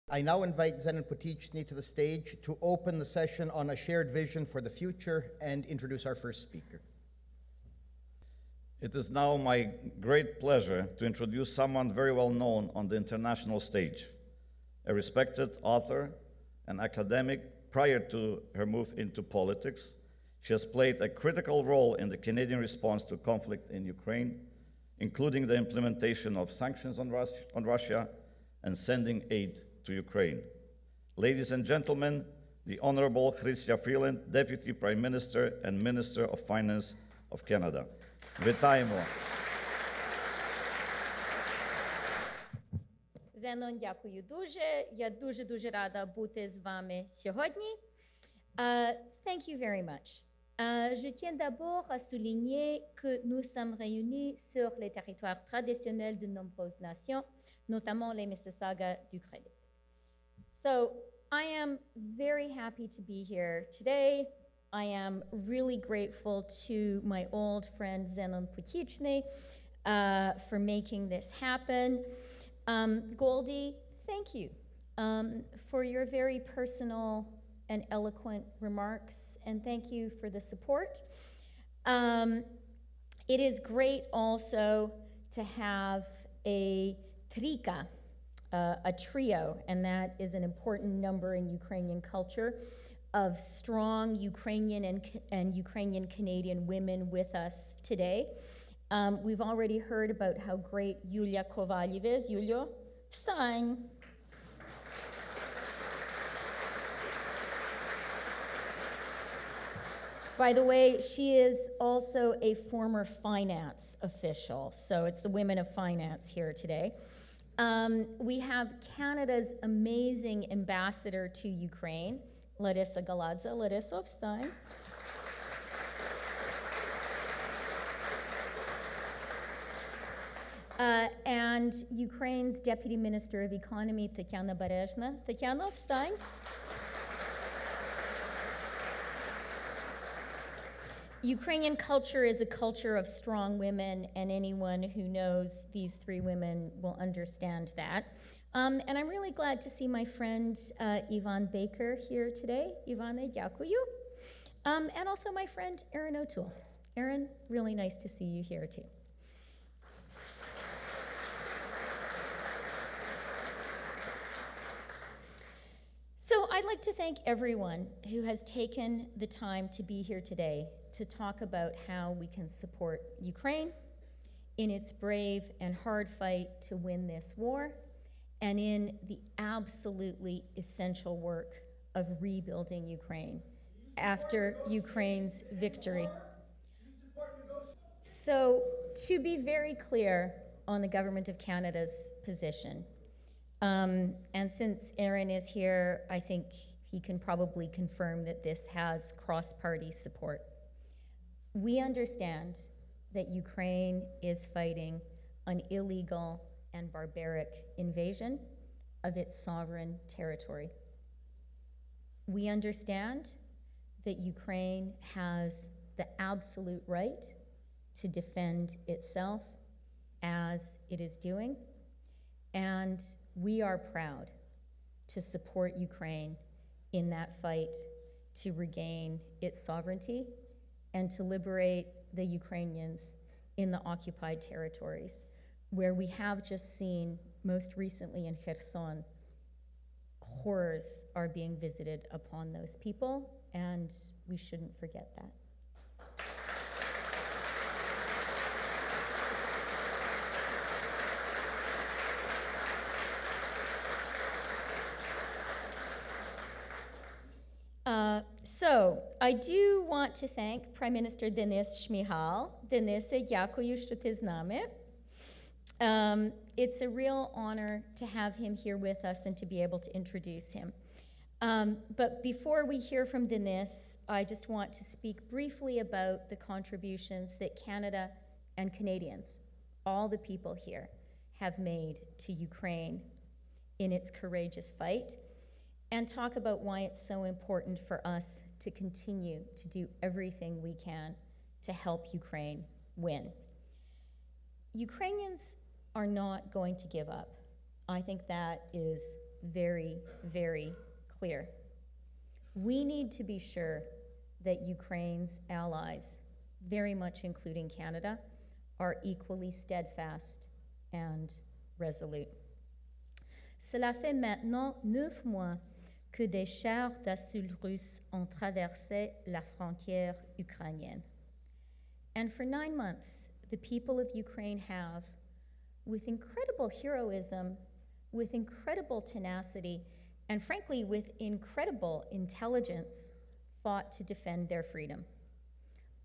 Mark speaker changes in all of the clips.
Speaker 1: I now invite Zenon Potichny to the stage to open the session on a shared vision for the future and introduce our first speaker.
Speaker 2: It is now my great pleasure to introduce someone very well known on the international stage, a respected author and academic. Prior to her move into politics, she has played a critical role in the Canadian response to conflict in Ukraine, including the implementation of sanctions on Russia and sending aid to Ukraine. Ladies and gentlemen, the Honorable Chrystia Freeland, Deputy Prime Minister and Minister of Finance of Canada. Вітаємо.
Speaker 3: Зенон, дякую дуже. Я дуже рада бути з вами сьогодні. Thank you very much. Je tiens d'abord à souligner que nous sommes réunis sur les territoires traditionnels de nombreuses nations, notamment les Mississauga du Credit. So I am very happy to be here today. I am really grateful to my old friend Zenon Potichny for making this happen. Goldie, thank you for your very personal and eloquent remarks, and thank you for the support. It is great also to have a trika, a trio, and that is an important number in Ukrainian culture, of strong Ukrainian and Ukrainian Canadian women with us today. We've already heard about how great Yulia Kovalyev is. Yulia, встань. By the way, she is also a former finance official, so it's the women of finance here today. We have Canada's amazing ambassador to Ukraine, Larissa Galadze. Larissa, встань. And Ukraine's Deputy Minister of Economy, Tatiana Berezhna. Tatiana, встань. Ukrainian culture is a culture of strong women, and anyone who knows these three women will understand that. And I'm really glad to see my friend Ivan Baker here today. Ivana, дякую. And also my friend Erin O'Toole. Erin, really nice to see you here too. So I'd like to thank everyone who has taken the time to be here today to talk about how we can support Ukraine in its brave and hard fight to win this war, and in the absolutely essential work of rebuilding Ukraine after Ukraine's victory. So, to be very clear on the Government of Canada's position, and since Aaron is here, I think he can probably confirm that this has cross-party support. We understand that Ukraine is fighting an illegal and barbaric invasion of its sovereign territory. We understand that Ukraine has the absolute right to defend itself as it is doing, and we are proud to support Ukraine in that fight to regain its sovereignty and to liberate the Ukrainians in the occupied territories, where we have just seen, most recently in Kherson, horrors are being visited upon those people, and we shouldn't forget that. So, I do want to thank Prime Minister Denis Shmihal. Denis, дякую, що ти з нами. It's a real honor to have him here with us and to be able to introduce him. But before we hear from Denis, I just want to speak briefly about the contributions that Canada and Canadians, all the people here, have made to Ukraine in its courageous fight, and talk about why it's so important for us to continue to do everything we can to help Ukraine win. Ukrainians are not going to give up. I think that is very, very clear. We need to be sure that Ukraine's allies, very much including Canada, are equally steadfast and resolute. Cela fait maintenant 9 mois que des chars d'assaut russes ont traversé la frontière ukrainienne. And for 9 months, the people of Ukraine have, with incredible heroism, with incredible tenacity, and frankly, with incredible intelligence, fought to defend their freedom.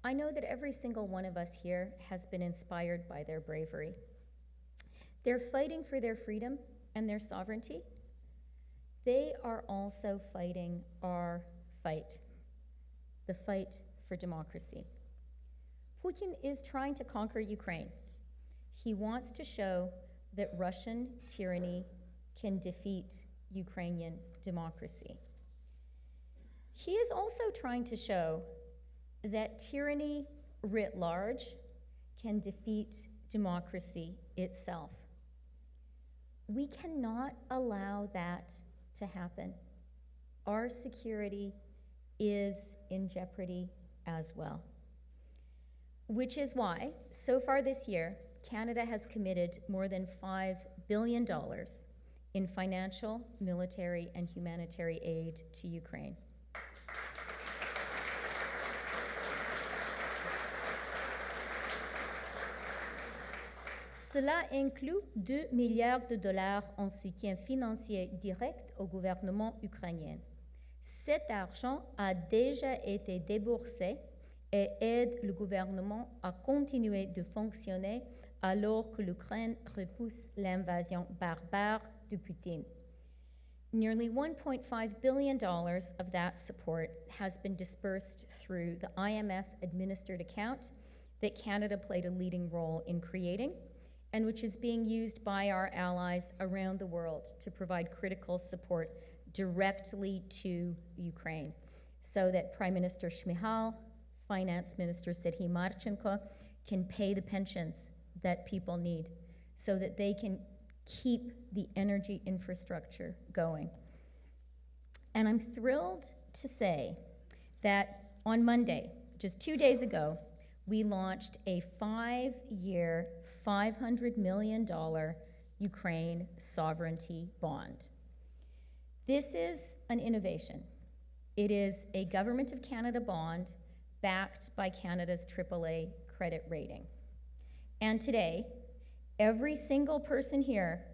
Speaker 3: I know that every single one of us here has been inspired by their bravery. They're fighting for their freedom and their sovereignty. They are also fighting our fight, the fight for democracy. Putin is trying to conquer Ukraine. He wants to show that Russian tyranny can defeat Ukrainian democracy. He is also trying to show that tyranny writ large can defeat democracy itself. We cannot allow that to happen. Our security is in jeopardy as well. Which is why, so far this year, Canada has committed more than $5 billion in financial, military, and humanitarian aid to Ukraine. Cela inclut 2 milliards de dollars en soutien financier direct au gouvernement ukrainien. Cet argent a déjà été déboursé et aide le gouvernement à continuer de fonctionner alors que l'Ukraine repousse l'invasion barbare de Putin. Nearly $1.5 billion of that support has been dispersed through the IMF-administered account that Canada played a leading role in creating, and which is being used by our allies around the world to provide critical support directly to Ukraine, so that Prime Minister Shmyhal, Finance Minister Serhiy Marchenko can pay the pensions that people need, so that they can keep the energy infrastructure going. And I'm thrilled to say that on Monday, just 2 days ago, we launched a 5-year, $500 million Ukraine sovereignty bond. This is an innovation. It is a Government of Canada bond backed by Canada's AAA credit rating. And today, every single person here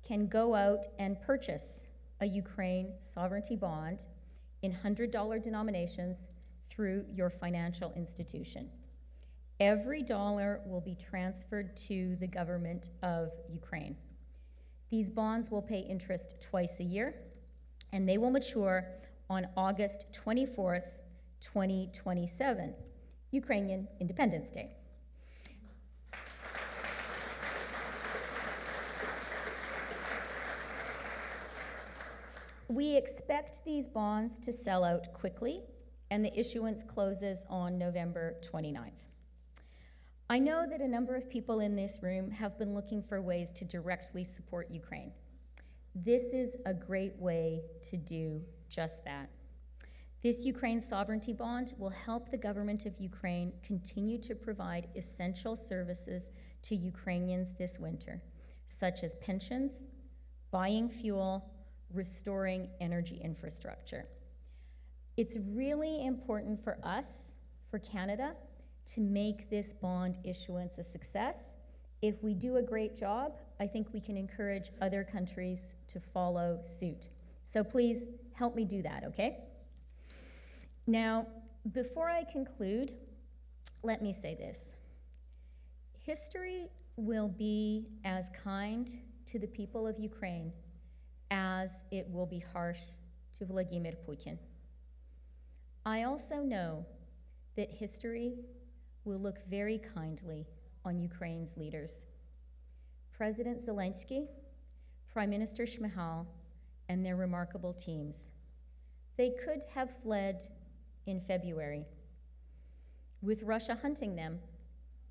Speaker 3: can go out and purchase a Ukraine sovereignty bond in $100 denominations through your financial institution. Every dollar will be transferred to the government of Ukraine. These bonds will pay interest twice a year, and they will mature on August 24th, 2027, Ukrainian Independence Day. We expect these bonds to sell out quickly, and the issuance closes on November 29th. I know that a number of people in this room have been looking for ways to directly support Ukraine. This is a great way to do just that. This Ukraine sovereignty bond will help the government of Ukraine continue to provide essential services to Ukrainians this winter, such as pensions, buying fuel, restoring energy infrastructure. It's really important for us, for Canada, to make this bond issuance a success. If we do a great job, I think we can encourage other countries to follow suit. So please help me do that, okay? Now, before I conclude, let me say this. History will be as kind to the people of Ukraine as it will be harsh to Vladimir Putin. I also know that history will look very kindly on Ukraine's leaders. President Zelensky, Prime Minister Shmyhal, and their remarkable teams. They could have fled in February. With Russia hunting them,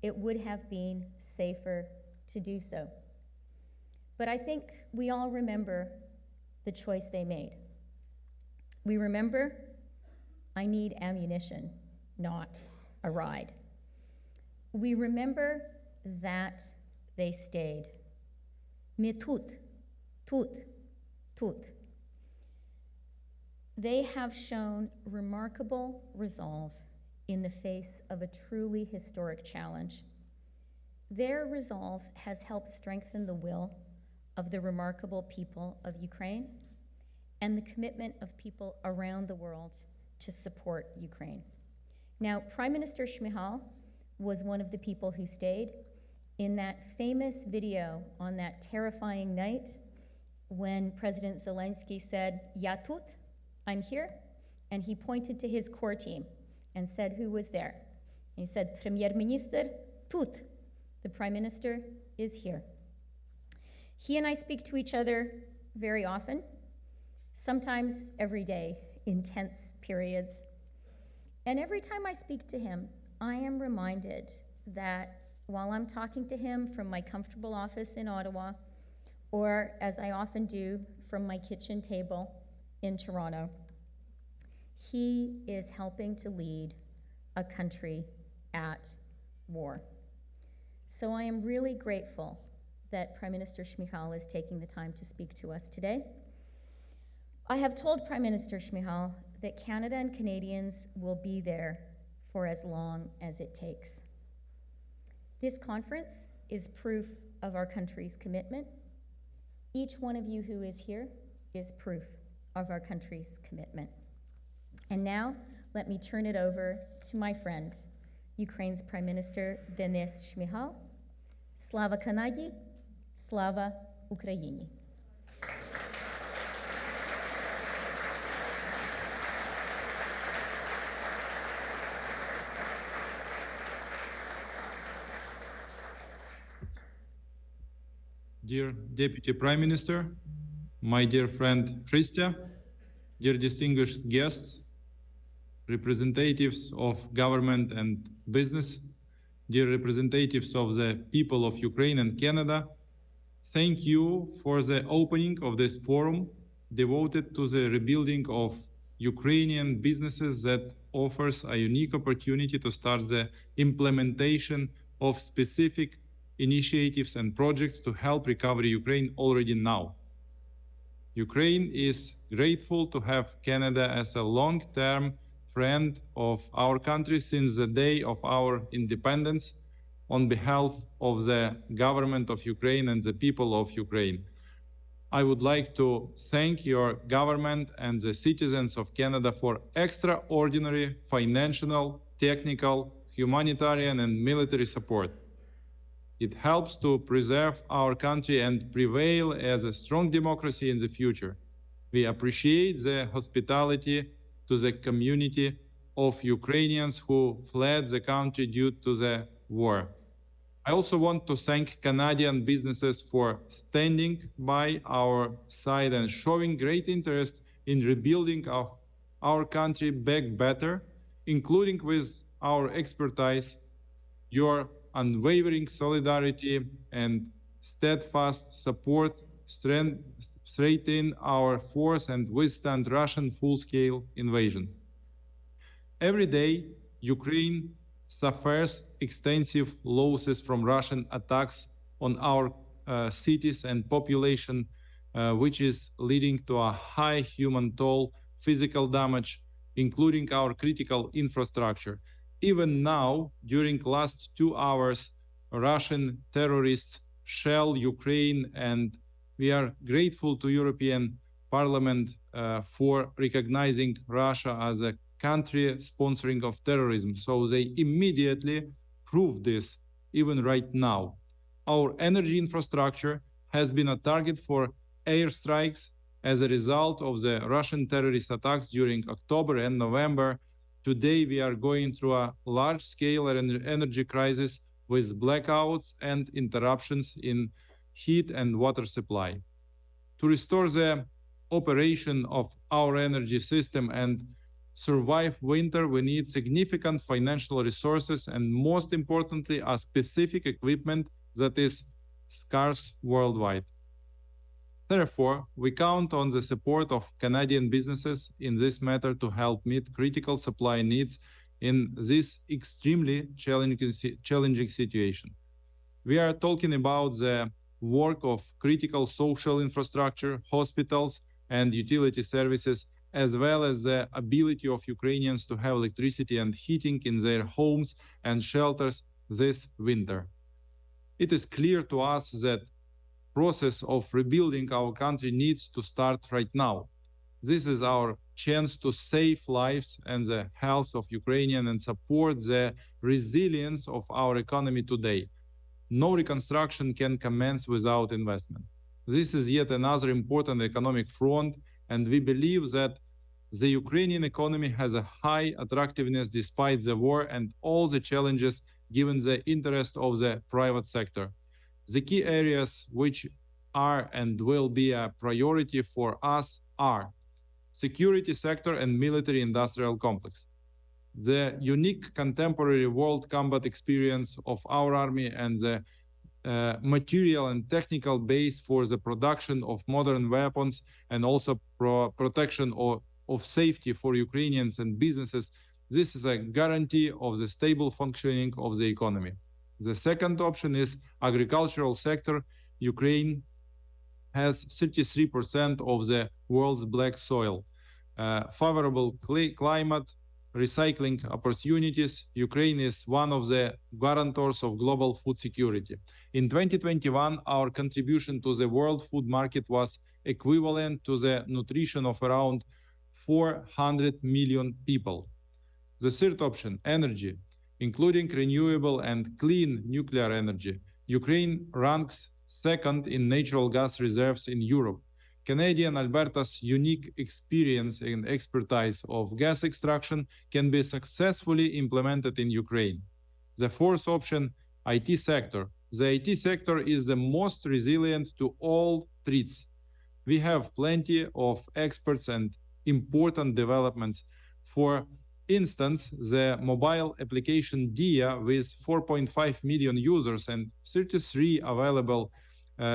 Speaker 3: it would have been safer to do so. But I think we all remember the choice they made. We remember, I need ammunition, not a ride. We remember that they stayed. Mais tout. They have shown remarkable resolve in the face of a truly historic challenge. Their resolve has helped strengthen the will of the remarkable people of Ukraine and the commitment of people around the world to support Ukraine. Now, Prime Minister Shmyhal was one of the people who stayed. In that famous video on that terrifying night when President Zelensky said, "Ya тут," I'm here, and he pointed to his core team and said who was there. He said, "Premier-Minister тут," the Prime Minister is here. He and I speak to each other very often, sometimes every day, in tense periods. And every time I speak to him, I am reminded that while I'm talking to him from my comfortable office in Ottawa, or as I often do from my kitchen table in Toronto, he is helping to lead a country at war. So I am really grateful that Prime Minister Shmyhal is taking the time to speak to us today. I have told Prime Minister Shmyhal that Canada and Canadians will be there for as long as it takes. This conference is proof of our country's commitment. Each one of you who is here is proof of our country's commitment. And now, let me turn it over to my friend, Ukraine's Prime Minister Denis Shmyhal. Slava Kanadi, Slava Ukraini.
Speaker 4: Dear Deputy Prime Minister, my dear friend Christia, dear distinguished guests, representatives of government and business, dear representatives of the people of Ukraine and Canada, thank you for the opening of this forum devoted to the rebuilding of Ukrainian businesses that offers a unique opportunity to start the implementation of specific initiatives and projects to help recover Ukraine already now. Ukraine is grateful to have Canada as a long-term friend of our country since the day of our independence. On behalf of the government of Ukraine and the people of Ukraine, I would like to thank your government and the citizens of Canada for extraordinary financial, technical, humanitarian, and military support. It helps to preserve our country and prevail as a strong democracy in the future. We appreciate the hospitality to the community of Ukrainians who fled the country due to the war. I also want to thank Canadian businesses for standing by our side and showing great interest in rebuilding our country back better, including with our expertise, your unwavering solidarity and steadfast support strengthen our force and withstand Russian full-scale invasion. Every day, Ukraine suffers extensive losses from Russian attacks on our cities and population, which is leading to a high human toll, physical damage, including our critical infrastructure. Even now, during last 2 hours, Russian terrorists shell Ukraine, and we are grateful to European Parliament for recognizing Russia as a country sponsoring of terrorism. So they immediately proved this, even right now. Our energy infrastructure has been a target for airstrikes as a result of the Russian terrorist attacks during October and November. Today, we are going through a large-scale energy crisis with blackouts and interruptions in heat and water supply. To restore the operation of our energy system and survive winter, we need significant financial resources and, most importantly, a specific equipment that is scarce worldwide. Therefore, we count on the support of Canadian businesses in this matter to help meet critical supply needs in this extremely challenging situation. We are talking about the work of critical social infrastructure, hospitals, and utility services, as well as the ability of Ukrainians to have electricity and heating in their homes and shelters this winter. It is clear to us that process of rebuilding our country needs to start right now. This is our chance to save lives and the health of Ukrainians and support the resilience of our economy today. No reconstruction can commence without investment. This is yet another important economic front, and we believe that the Ukrainian economy has a high attractiveness despite the war and all the challenges given the interest of the private sector. The key areas which are and will be a priority for us are security sector and military industrial complex. The unique contemporary world combat experience of our army and the material and technical base for the production of modern weapons and also protection of safety for Ukrainians and businesses, this is a guarantee of the stable functioning of the economy. The second option is agricultural sector. Ukraine has 33% of the world's black soil. Favorable climate, recycling opportunities. Ukraine is one of the guarantors of global food security. In 2021, our contribution to the world food market was equivalent to the nutrition of around 400 million people. The third option, energy, including renewable and clean nuclear energy. Ukraine ranks second in natural gas reserves in Europe. Canadian Alberta's unique experience and expertise of gas extraction can be successfully implemented in Ukraine. The fourth option, IT sector. The IT sector is the most resilient to all threats. We have plenty of experts and important developments. For instance, the mobile application DIA with 4.5 million users and 33 available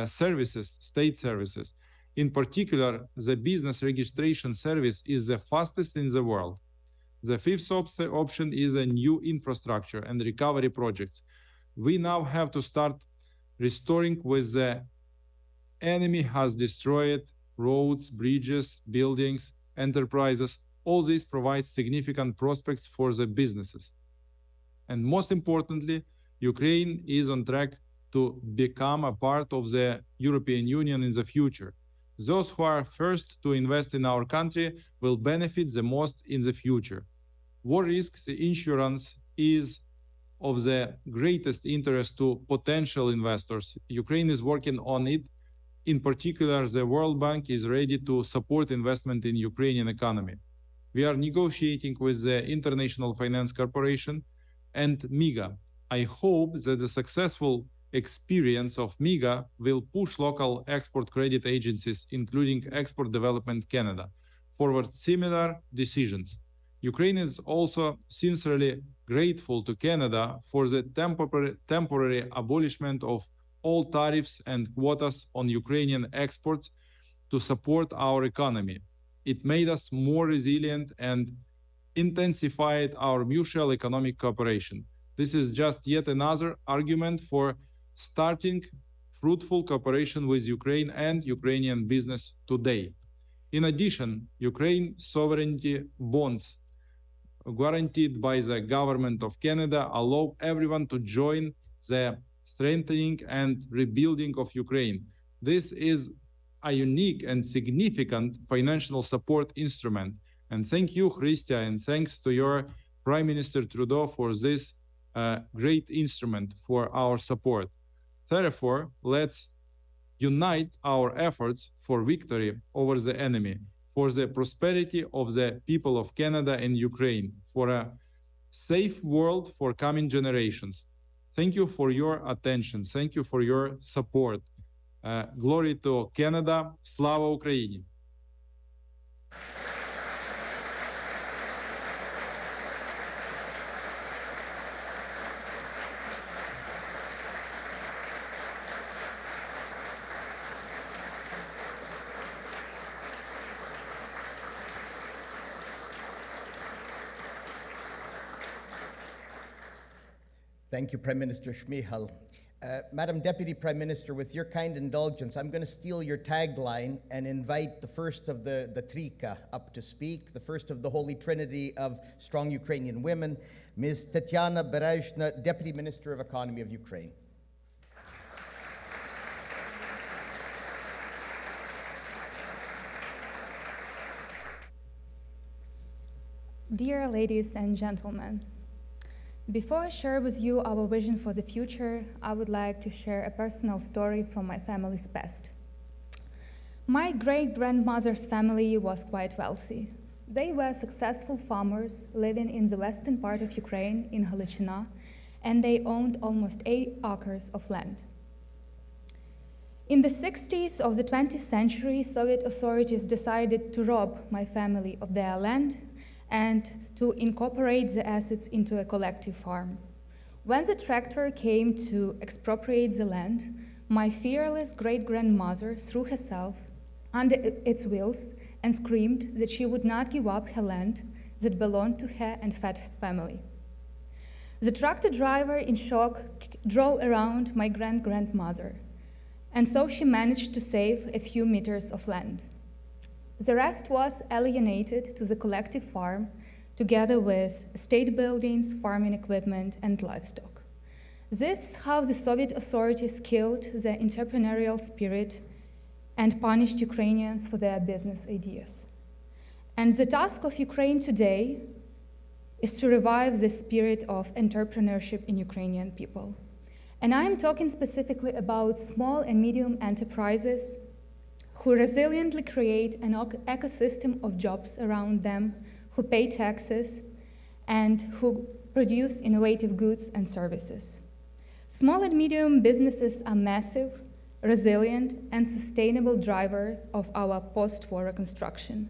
Speaker 4: services, state services. In particular, the business registration service is the fastest in the world. The fifth option is a new infrastructure and recovery projects. We now have to start restoring with the enemy has destroyed roads, bridges, buildings, enterprises. All this provides significant prospects for the businesses. And most importantly, Ukraine is on track to become a part of the European Union in the future. Those who are first to invest in our country will benefit the most in the future. War risks insurance is of the greatest interest to potential investors. Ukraine is working on it. In particular, the World Bank is ready to support investment in Ukrainian economy. We are negotiating with the International Finance Corporation and MIGA. I hope that the successful experience of MIGA will push local export credit agencies, including Export Development Canada, forward similar decisions. Ukraine is also sincerely grateful to Canada for the temporary abolishment of all tariffs and quotas on Ukrainian exports to support our economy. It made us more resilient and intensified our mutual economic cooperation. This is just yet another argument for starting fruitful cooperation with Ukraine and Ukrainian business today. In addition, Ukraine's sovereignty bonds guaranteed by the government of Canada allow everyone to join the strengthening and rebuilding of Ukraine. This is a unique and significant financial support instrument. And thank you, Christia, and thanks to your Prime Minister Trudeau for this great instrument for our support. Therefore, let's unite our efforts for victory over the enemy, for the prosperity of the people of Canada and Ukraine, for a safe world for coming generations. Thank you for your attention. Thank you for your support. Glory to Canada. Slava Україні!
Speaker 1: Thank you, Prime Minister Shmihal. Madam Deputy Prime Minister, with your kind indulgence, I'm going to steal your tagline and invite the first of the Trika up to speak, the first of the Holy Trinity of strong Ukrainian women, Ms. Tatiana Berezhna, Deputy Minister of Economy of Ukraine.
Speaker 5: Dear ladies and gentlemen, before I share with you our vision for the future, I would like to share a personal story from my family's past. My great-grandmother's family was quite wealthy. They were successful farmers living in the western part of Ukraine, in Halachina, and they owned almost 8 acres of land. In the 60s of the 20th century, Soviet authorities decided to rob my family of their land and to incorporate the assets into a collective farm. When the tractor came to expropriate the land, my fearless great-grandmother threw herself under its wheels and screamed that she would not give up her land that belonged to her and fed her family. The tractor driver, in shock, drove around my great-grandmother, and so she managed to save a few meters of land. The rest was alienated to the collective farm, together with state buildings, farming equipment, and livestock. This is how the Soviet authorities killed the entrepreneurial spirit and punished Ukrainians for their business ideas. And the task of Ukraine today is to revive the spirit of entrepreneurship in Ukrainian people. And I am talking specifically about small and medium enterprises who resiliently create an ecosystem of jobs around them, who pay taxes, and who produce innovative goods and services. Small and medium businesses are massive, resilient, and sustainable driver of our post-war reconstruction.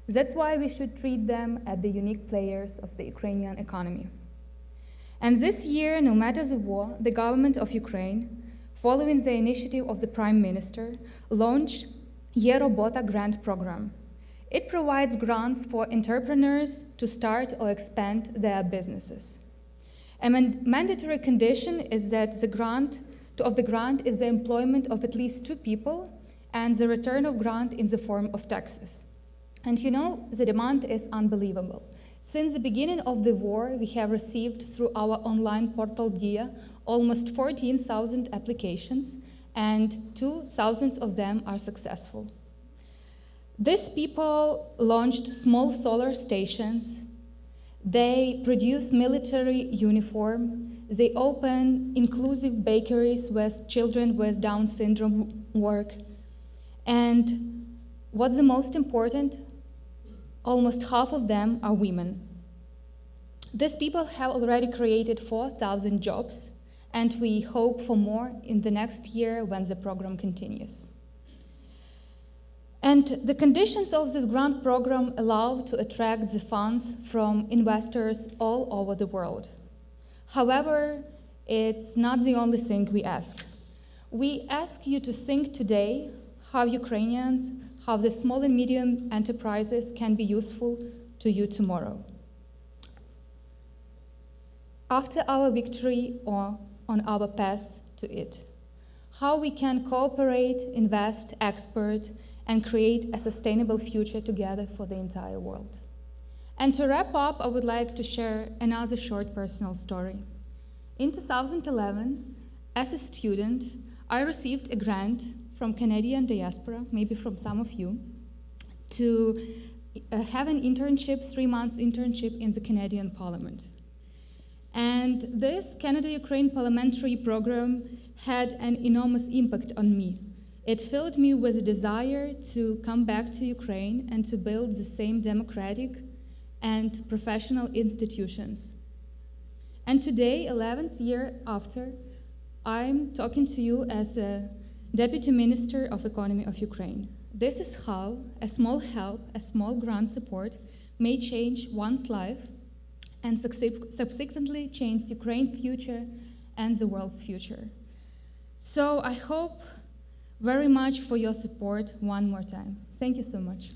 Speaker 5: That's why we should treat them as the unique players of the Ukrainian economy. And this year, no matter the war, the government of Ukraine, following the initiative of the Prime Minister, launched Yerobota grant program. It provides grants for entrepreneurs to start or expand their businesses. A mandatory condition is that the grant is the employment of at least 2 people and the return of grant in the form of taxes. And you know, the demand is unbelievable. Since the beginning of the war, we have received through our online portal DIA almost 14,000 applications, and 2,000 of them are successful. These people launched small solar stations, they produce military uniform, they open inclusive bakeries where children with Down syndrome work, and what's the most important, almost half of them are women. These people have already created 4,000 jobs, and we hope for more in the next year when the program continues. And the conditions of this grant program allow to attract the funds from investors all over the world. However, it's not the only thing we ask. We ask you to think today how Ukrainians, how the small and medium enterprises can be useful to you tomorrow. After our victory or on our path to it, how we can cooperate, invest, export, and create a sustainable future together for the entire world. And to wrap up, I would like to share another short personal story. In 2011, as a student, I received a grant from Canadian diaspora, maybe from some of you, to have an internship, 3 months internship in the Canadian Parliament. And this Canada-Ukraine parliamentary program had an enormous impact on me. It filled me with a desire to come back to Ukraine and to build the same democratic and professional institutions. And today, 11th year after, I'm talking to you as a Deputy Minister of Economy of Ukraine. This is how a small help, a small grant support may change one's life and subsequently change Ukraine's future and the world's future. So I hope very much for your support one more time. Thank you so much.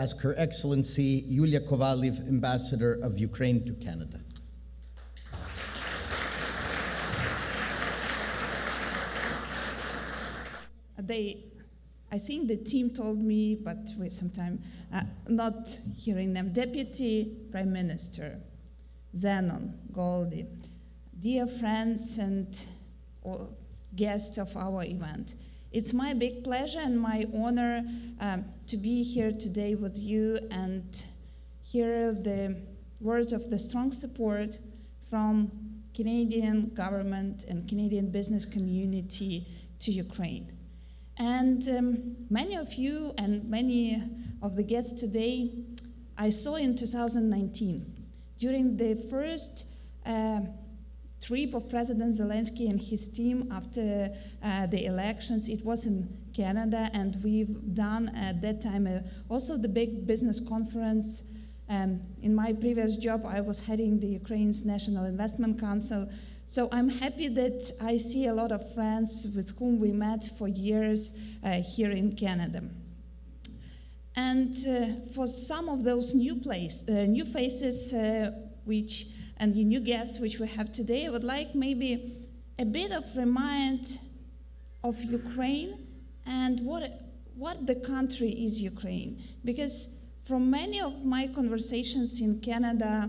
Speaker 1: ask Her Excellency Yulia Kovaliv, Ambassador of Ukraine to Canada.
Speaker 6: I think the team told me, but with some time not hearing them. Deputy Prime Minister Zenon Goldy, dear friends and guests of our event, it's my big pleasure and my honor to be here today with you and hear the words of the strong support from Canadian government and Canadian business community to Ukraine. And many of you and many of the guests today, I saw in 2019, during the first trip of President Zelensky and his team after the elections. It was in Canada, and we've done at that time also the big business conference. In my previous job, I was heading the Ukraine's National Investment Council. So I'm happy that I see a lot of friends with whom we met for years here in Canada. And for some of those new faces and the new guests which we have today, I would like maybe a bit of remind of Ukraine and what the country is Ukraine. Because from many of my conversations in Canada,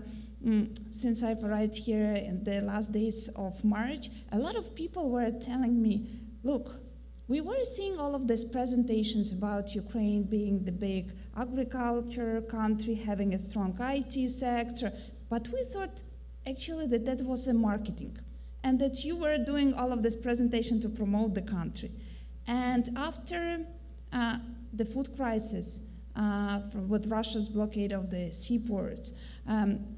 Speaker 6: since I've arrived here in the last days of March, a lot of people were telling me, look, we were seeing all of these presentations about Ukraine being the big agriculture country, having a strong IT sector, but we thought actually that was a marketing, and that you were doing all of this presentation to promote the country. And after the food crisis, with Russia's blockade of the seaports,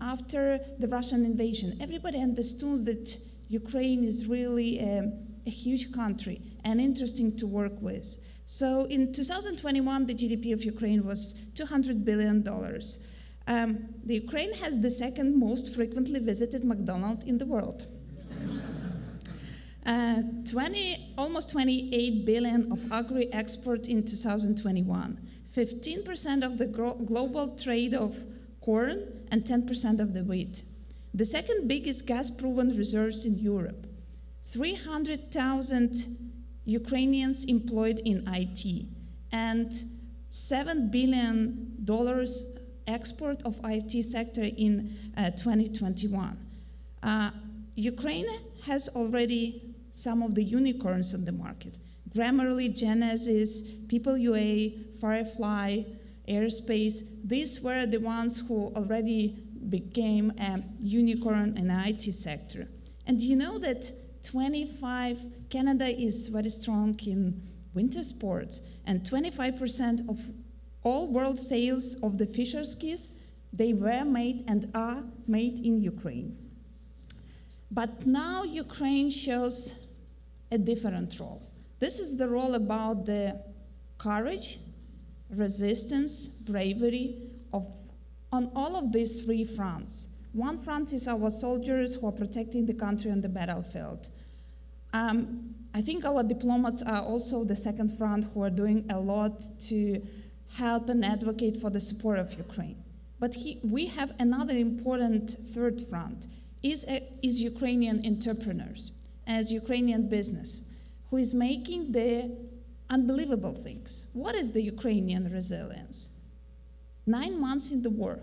Speaker 6: after the Russian invasion, everybody understood that Ukraine is really a huge country and interesting to work with. So in 2021, the GDP of Ukraine was $200 billion. The Ukraine has the second most frequently visited McDonald's in the world. Almost 28 billion of agri-export in 2021. 15% of the global trade of corn and 10% of the wheat. The second biggest gas-proven reserves in Europe. 300,000 Ukrainians employed in IT, and $7 billion export of IT sector in 2021. Ukraine has already some of the unicorns on the market. Grammarly, Genesys, People UA, Firefly, Airspace, these were the ones who already became a unicorn in the IT sector. And you know that Canada is very strong in winter sports, and 25% of all world sales of the Fisher skis, they were made and are made in Ukraine. But now Ukraine shows a different role. This is the role about the courage, resistance, bravery on all of these three fronts. One front is our soldiers who are protecting the country on the battlefield. I think our diplomats are also the second front who are doing a lot to help and advocate for the support of Ukraine. But we have another important third front, is Ukrainian entrepreneurs, as Ukrainian business, who is making the unbelievable things. What is the Ukrainian resilience? 9 months in the war,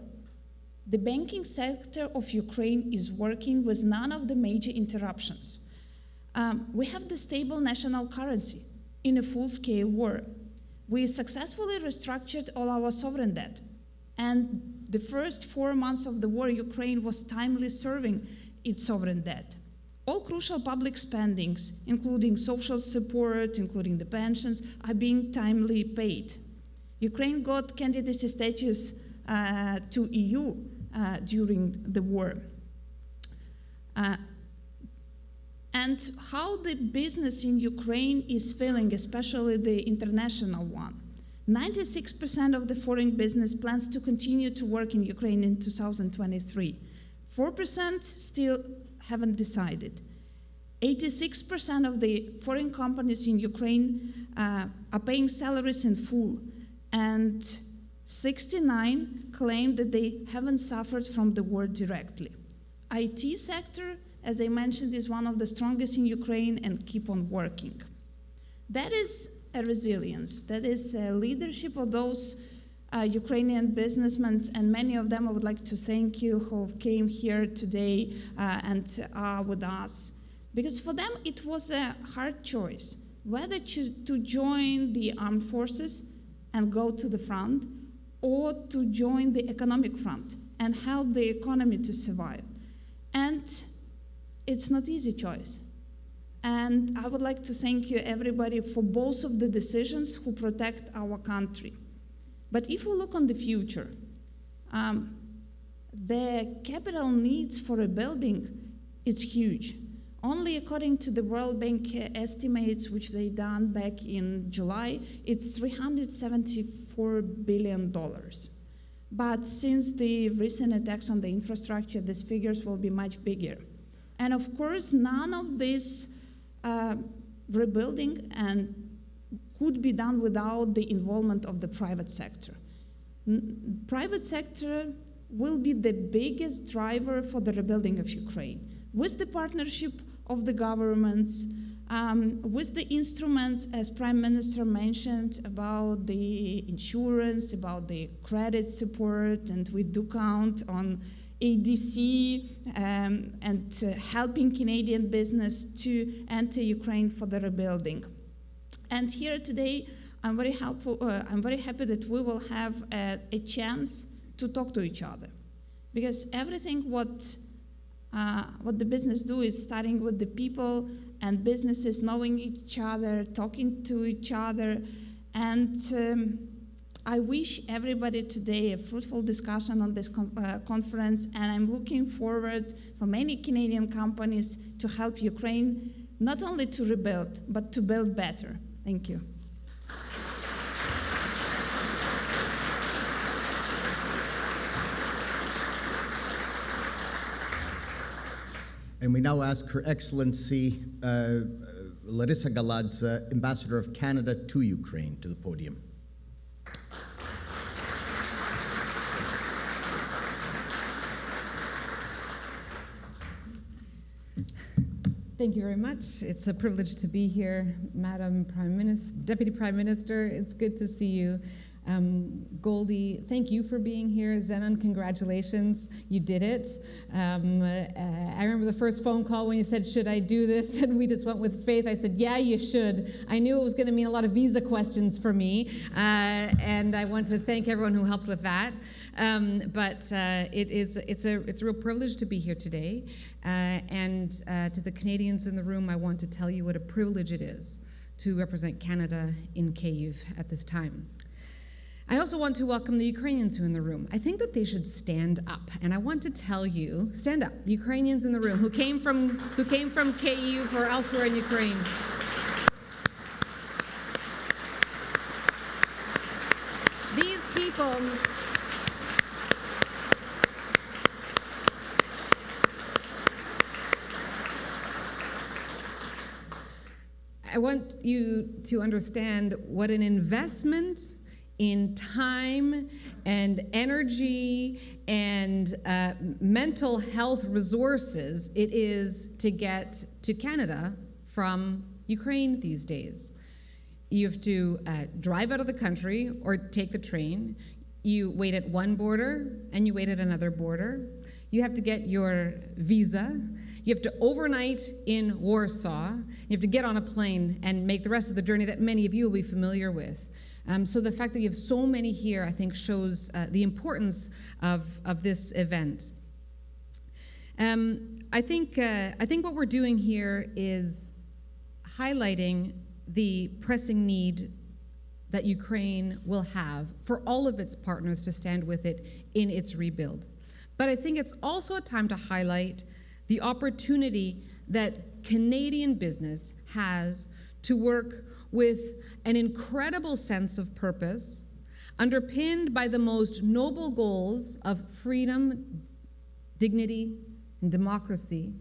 Speaker 6: the banking sector of Ukraine is working with none of the major interruptions. We have the stable national currency in a full-scale war. We successfully restructured all our sovereign debt. And the first 4 months of the war, Ukraine was timely serving its sovereign debt. All crucial public spendings, including social support, including the pensions, are being timely paid. Ukraine got candidacy status to EU during the war. And how the business in Ukraine is feeling, especially the international one. 96% of the foreign business plans to continue to work in Ukraine in 2023. 4% still haven't decided. 86% of the foreign companies in Ukraine are paying salaries in full, and 69 claim that they haven't suffered from the war directly. IT sector, as I mentioned, is one of the strongest in Ukraine and keep on working. That is a resilience. That is a leadership of those Ukrainian businessmen, and many of them I would like to thank you who came here today and are with us. Because for them it was a hard choice, whether to join the armed forces and go to the front, or to join the economic front and help the economy to survive. And it's not easy choice. And I would like to thank you everybody for both of the decisions who protect our country. But if we look on the future, the capital needs for rebuilding is huge. Only according to the World Bank estimates, which they done back in July, it's $374 billion. But since the recent attacks on the infrastructure, these figures will be much bigger. And of course, none of this rebuilding could be done without the involvement of the private sector. Private sector will be the biggest driver for the rebuilding of Ukraine, with the partnership of the governments, with the instruments, as Prime Minister mentioned, about the insurance, about the credit support, and we do count on ADC and helping Canadian business to enter Ukraine for the rebuilding. And here today, I'm very happy that we will have a chance to talk to each other, because everything what the business do is starting with the people and businesses knowing each other, talking to each other, and I wish everybody today a fruitful discussion on this conference, and I'm looking forward for many Canadian companies to help Ukraine not only to rebuild, but to build better. Thank you.
Speaker 1: And we now ask Her Excellency Larisa Galadze, Ambassador of Canada to Ukraine, to the podium.
Speaker 7: Thank you very much. It's a privilege to be here, Madam Prime Minister, Deputy Prime Minister. It's good to see you. Goldie, thank you for being here. Zenon, congratulations. You did it. I remember the first phone call when you said, should I do this? And we just went with faith. I said, yeah, you should. I knew it was going to mean a lot of visa questions for me. And I want to thank everyone who helped with that. It's a real privilege to be here today. And to the Canadians in the room, I want to tell you what a privilege it is to represent Canada in Kyiv at this time. I also want to welcome the Ukrainians who are in the room. I think that they should stand up, and I want to tell you, stand up, Ukrainians in the room who came from Kyiv or elsewhere in Ukraine. These people I want you to understand what an investment in time and energy and mental health resources it is to get to Canada from Ukraine these days. You have to drive out of the country or take the train. You wait at one border and you wait at another border. You have to get your visa. You have to overnight in Warsaw. You have to get on a plane and make the rest of the journey that many of you will be familiar with. So the fact that you have so many here, I think, shows the importance of this event. I think what we're doing here is highlighting the pressing need that Ukraine will have for all of its partners to stand with it in its rebuild. But I think it's also a time to highlight the opportunity that Canadian business has to work with an incredible sense of purpose, underpinned by the most noble goals of freedom, dignity, and democracy,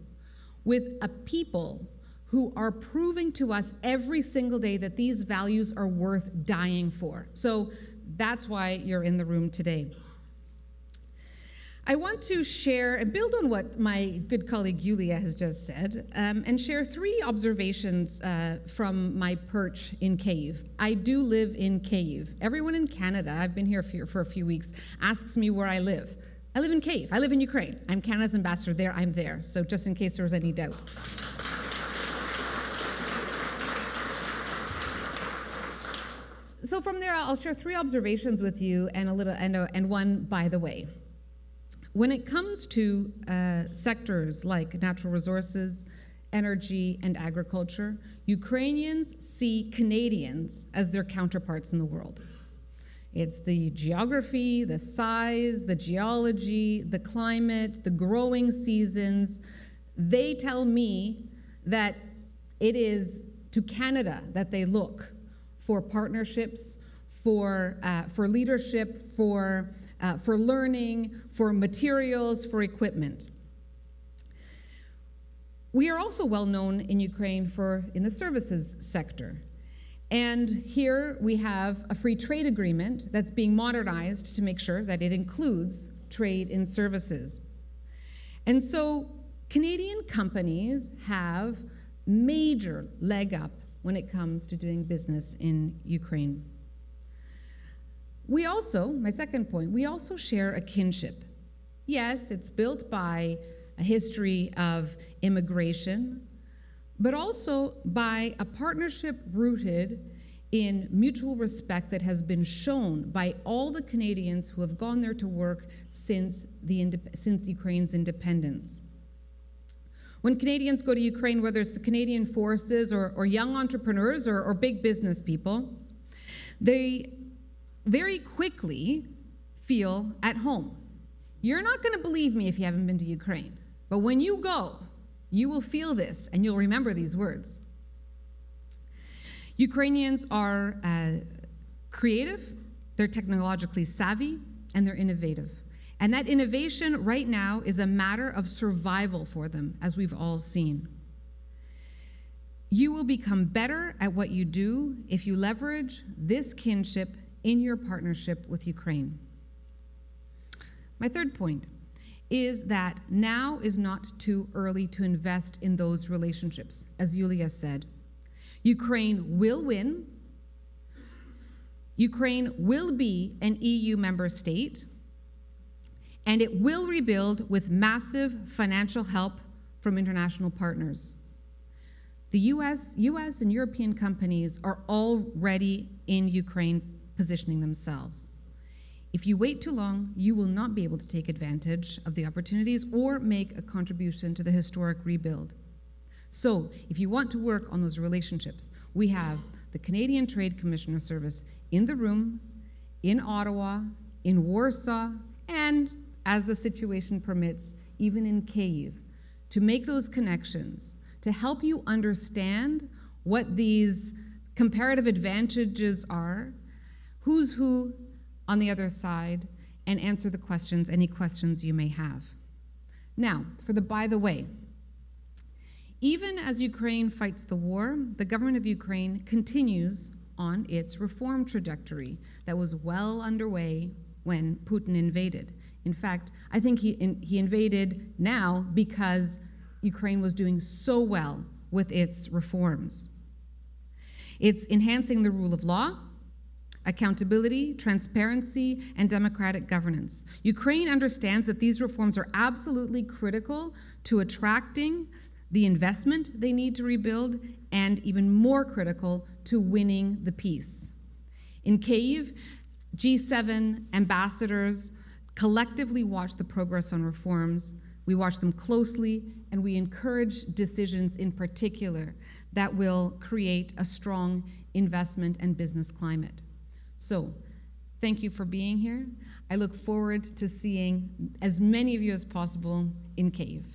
Speaker 7: with a people who are proving to us every single day that these values are worth dying for. So That's why you're in the room today. I want to share and build on what my good colleague Yulia has just said, and share 3 observations from my perch in Kyiv. I do live in Kyiv. Everyone in Canada, I've been here for a few weeks, asks me where I live. I live in Kyiv. I live in Ukraine. I'm Canada's ambassador there. I'm there. So just in case there was any doubt. So from there, I'll share 3 observations with you and one by the way. When it comes to sectors like natural resources, energy, and agriculture, Ukrainians see Canadians as their counterparts in the world. It's the geography, the size, the geology, the climate, the growing seasons. They tell me that it is to Canada that they look for partnerships, for leadership, for learning, for materials, for equipment. We are also well known in Ukraine in the services sector. And here we have a free trade agreement that's being modernized to make sure that it includes trade in services. And so Canadian companies have major leg up when it comes to doing business in Ukraine. We also, my second point, we also share a kinship. Yes, it's built by a history of immigration, but also by a partnership rooted in mutual respect that has been shown by all the Canadians who have gone there to work since Ukraine's independence. When Canadians go to Ukraine, whether it's the Canadian Forces or young entrepreneurs or big business people, they very quickly feel at home. You're not going to believe me if you haven't been to Ukraine, but when you go, you will feel this and you'll remember these words. Ukrainians are creative, they're technologically savvy, and they're innovative. And that innovation right now is a matter of survival for them, as we've all seen. You will become better at what you do if you leverage this kinship in your partnership with Ukraine. My third point is that now is not too early to invest in those relationships. As Yulia said, Ukraine will win. Ukraine will be an EU member state, and it will rebuild with massive financial help from international partners. The US and European companies are already in Ukraine positioning themselves. If you wait too long, you will not be able to take advantage of the opportunities or make a contribution to the historic rebuild. So, if you want to work on those relationships, we have the Canadian Trade Commissioner Service in the room, in Ottawa, in Warsaw, and, as the situation permits, even in Kyiv, to make those connections, to help you understand what these comparative advantages are, who's who on the other side, and answer the questions, any questions you may have. Now, for the by the way, even as Ukraine fights the war, the government of Ukraine continues on its reform trajectory that was well underway when Putin invaded. In fact, I think he invaded now because Ukraine was doing so well with its reforms. It's enhancing the rule of law, accountability, transparency, and democratic governance. Ukraine understands that these reforms are absolutely critical to attracting the investment they need to rebuild, and even more critical to winning the peace. In Kyiv, G7 ambassadors collectively watch the progress on reforms. We watch them closely, and we encourage decisions in particular that will create a strong investment and business climate. So, thank you for being here. I look forward to seeing as many of you as possible in Kyiv.